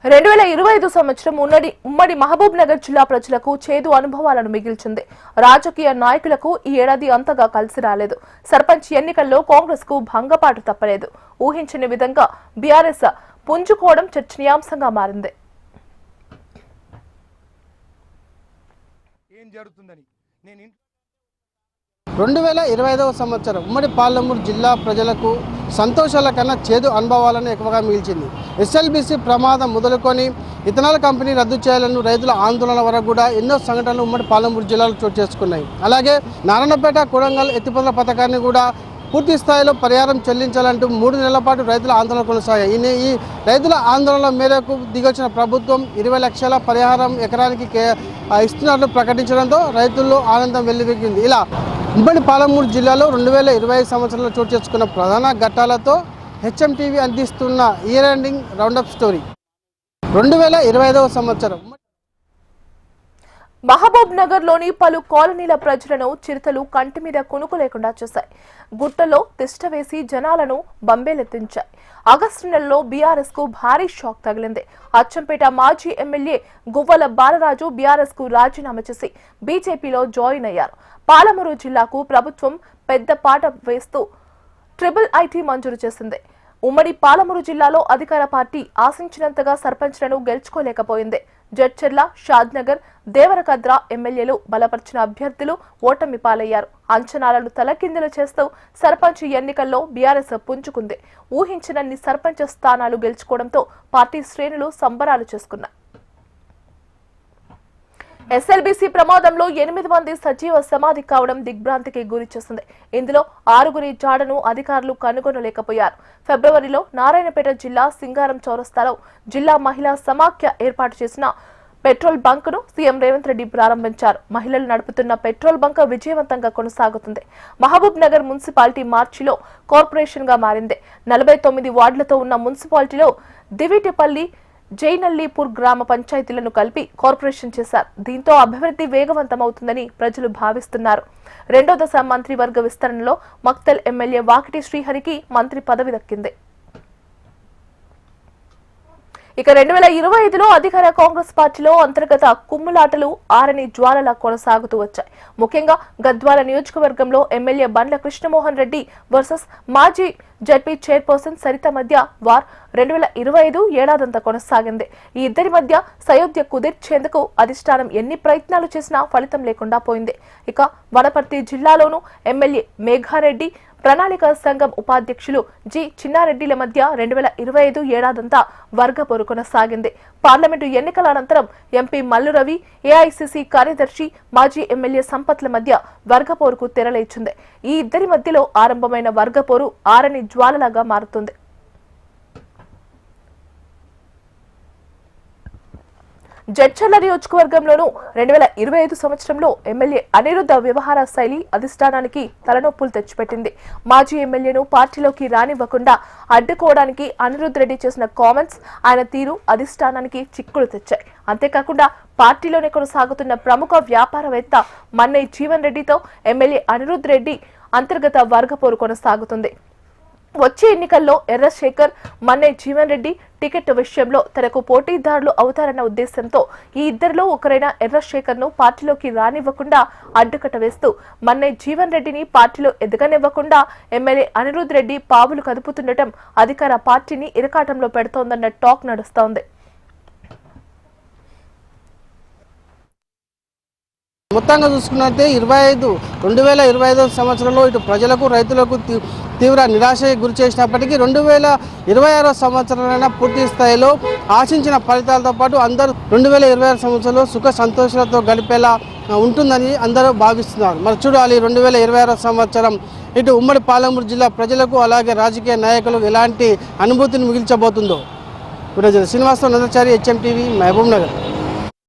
2025 సంవత్సరం ఉమ్మడి మహబూబ్ నగర్ జిల్లా ప్రజలకు చేదు అనుభవాలను మిగిల్చింది. రాజకీయ నాయకులకు ఈ ఏడాది అంతగా కలిసి రాలేదు. సర్పంచ్ ఎన్నికల్లో కాంగ్రెస్ కు భంగపాటు తప్పలేదు. ఊహించని విధంగా బీఆర్ఎస్ పుంజుకోవడం చర్చనీయాంశంగా మారింది. 2025వ సంవత్సరం ఉమ్మడి పాలమూరు జిల్లా ప్రజలకు సంతోషాల కన్నా చేదు అనుభవాలను ఎక్కువగా మిగిల్చింది. ఎస్ఎల్బీసీ ప్రమాదం మొదలుకొని ఇథనాల్ కంపెనీ రద్దు చేయాలని రైతుల ఆందోళన వరకు కూడా ఎన్నో సంఘటనలు ఉమ్మడి పాలమూరు జిల్లాలో చోటు చేసుకున్నాయి. అలాగే నారాయణపేట కొడంగల్ ఎత్తిపోతల పథకాన్ని కూడా పూర్తి స్థాయిలో పరిహారం చెల్లించాలంటూ 3 నెలల పాటు రైతుల ఆందోళన కొనసాగాయి. ఈ రైతుల ఆందోళన మేరకు దిగొచ్చిన ప్రభుత్వం 20 లక్షల పరిహారం ఎకరానికి ఇస్తున్నట్లు ప్రకటించడంతో రైతుల్లో ఆనందం వెల్లివిరిగింది. ఇలా ఉమ్మడి పాలమూరు జిల్లాలో 2025 సంవత్సరంలో చోటు చేసుకున్న ప్రధాన ఘట్టాలతో హెచ్ఎంటీవీ అందిస్తున్న ఇయర్ ఎండింగ్ రౌండప్ స్టోరీ. 2025వ సంవత్సరం మహబూబ్ నగర్ లోని పలు కాలనీల ప్రజలను చిరుతలు కంటి మీద కునుకు లేకుండా చేశాయి. గుట్టలో తిష్టవేసి జనాలను బంబేలెత్తించాయి. ఆగస్టు నెలలో బీఆర్ఎస్ కు భారీ షాక్ తగిలింది. అచ్చంపేట మాజీ ఎమ్మెల్యే గువ్వల బాలరాజు బీఆర్ఎస్ కు రాజీనామా చేసి బీజేపీలో జాయిన్ అయ్యారు. పాలమూరు జిల్లాకు ప్రభుత్వం పెద్ద పాట వేస్తూ IIIT మంజూరు చేసింది. ఉమ్మడి పాలమూరు జిల్లాలో అధికార పార్టీ ఆశించినంతగా సర్పంచ్లను గెలుచుకోలేకపోయింది. జడ్చర్ల, షాద్నగర్, దేవరకద్ర ఎమ్మెల్యేలు బలపరిచిన అభ్యర్థులు ఓటమి పాలయ్యారు. అంచనాలను తలకిందులు చేస్తూ సర్పంచ్ ఎన్నికల్లో బీఆర్ఎస్ పుంజుకుంది. ఊహించినన్ని సర్పంచ్ స్థానాలు గెలుచుకోవడంతో పార్టీ శ్రేణులు సంబరాలు చేసుకున్నాయి. ఎస్ఎల్బీసీ ప్రమాదంలో 8 మంది సజీవ సమాధి కావడం దిగ్భ్రాంతికి గురి చేసింది. ఇందులో 6గురి జాడను అధికారులు కనుగొనలేకపోయారు. ఫిబ్రవరిలో నారాయణపేట జిల్లా సింగారం చౌరస్తాలో జిల్లా మహిళా సమాఖ్య ఏర్పాటు చేసిన పెట్రోల్ బంక్ ను సీఎం రేవంత్ రెడ్డి ప్రారంభించారు. మహిళలు నడుపుతున్న పెట్రోల్ బంక్ విజయవంతంగా కొనసాగుతుంది. మహబూబ్ నగర్ మున్సిపాలిటీ మార్చిలో కార్పొరేషన్ గా మారింది. 49 వార్డులతో ఉన్న మున్సిపాలిటీలో దివిటిపల్లి, జైనల్లీపూర్ గ్రామ పంచాయతీలను కలిపి కార్పొరేషన్ చేశారు. దీంతో అభివృద్ధి వేగవంతమవుతుందని ప్రజలు భావిస్తున్నారు. 2వ దశ మంత్రివర్గ విస్తరణలో మక్తల్ ఎమ్మెల్యే వాకిటి శ్రీహరికి మంత్రి పదవి దక్కింది. ఇక 2025లో అధికార కాంగ్రెస్ పార్టీలో అంతర్గత కుమ్ములాటలు ఆరని జ్వాలలా కొనసాగుతూ వచ్చాయి. ముఖ్యంగా గద్వాల నియోజకవర్గంలో ఎమ్మెల్యే బండ్ల కృష్ణమోహన్ రెడ్డి వర్సెస్ మాజీ జడ్పీ చైర్పర్సన్ సరిత మధ్య వార్ 2025 ఏడాదంతా కొనసాగింది. ఈ ఇద్దరి మధ్య సయోధ్య కుదిర్చేందుకు అధిష్టానం ఎన్ని ప్రయత్నాలు చేసినా ఫలితం లేకుండా పోయింది. ఇక వనపర్తి జిల్లాలోనూ ఎమ్మెల్యే మేఘారెడ్డి, ప్రణాళిక సంఘం ఉపాధ్యక్షులు జి చిన్నారెడ్డిల మధ్య 2025 ఏడాదంతా వర్గపోరు కొనసాగింది. పార్లమెంటు ఎన్నికల అనంతరం ఎంపీ మల్లు రవి, ఏఐసిసి కార్యదర్శి మాజీ ఎమ్మెల్యే సంపత్ల మధ్య వర్గపోరుకు తెరలేచింది. ఈ ఇద్దరి మధ్యలో ఆరంభమైన వర్గపోరు ఆరని జ్వాలలాగా మారుతుంది. జడ్చర్ల నియోజకవర్గంలోనూ 2025 సంవత్సరంలో ఎమ్మెల్యే అనిరుద్ధ వ్యవహార శైలి అధిష్టానానికి తలనొప్పులు తెచ్చిపెట్టింది. మాజీ ఎమ్మెల్యేను పార్టీలోకి రానివ్వకుండా అడ్డుకోవడానికి అనిరుద్ధ్ రెడ్డి చేసిన కామెంట్స్, ఆయన తీరు అధిష్టానానికి చిక్కులు తెచ్చాయి. అంతేకాకుండా పార్టీలోనే కొనసాగుతున్న ప్రముఖ వ్యాపారవేత్త మన్నై జీవన్ రెడ్డితో ఎమ్మెల్యే అనిరుద్ధ్ రెడ్డి అంతర్గత వర్గపోరు కొనసాగుతుంది. వచ్చే ఎన్నికల్లో ఎర్రశేఖర్, మన్నై జీవన్ రెడ్డి టికెట్ విషయంలో తనకు పోటీదారులు అవుతారన్న ఉద్దేశంతో ఈ ఇద్దరిలో ఒకరైన ఎర్రశేఖర్ ను పార్టీలోకి రానివ్వకుండా అడ్డుకట్ట వేస్తూ మన్నై జీవన్ రెడ్డిని పార్టీలో ఎదగనివ్వకుండా ఎమ్మెల్యే అనిరుద్ధ్ రెడ్డి పావులు కదుపుతుండటం అధికార పార్టీని ఇరకాటంలో పెడుతోందన్న టాక్ నడుస్తోంది. మొత్తంగా చూసుకున్నట్టే 2025 సంవత్సరంలో ఇటు ప్రజలకు, రైతులకు తీవ్ర నిరాశకు గురి చేసినప్పటికీ 2026 సంవత్సరంలో పూర్తి స్థాయిలో ఆశించిన ఫలితాలతో పాటు అందరూ 2026 సంవత్సరంలో సుఖ సంతోషాలతో గడిపేలా ఉంటుందని అందరూ భావిస్తున్నారు. మరి చూడాలి 2026 సంవత్సరం ఇటు ఉమ్మడి పాలమూరు జిల్లా ప్రజలకు అలాగే రాజకీయ నాయకులకు ఎలాంటి అనుభూతిని మిగిల్చబోతుందో. శ్రీనివాసరావు, నందాచారి, హెచ్ఎంటీవీ, మహబూబ్ నగర్.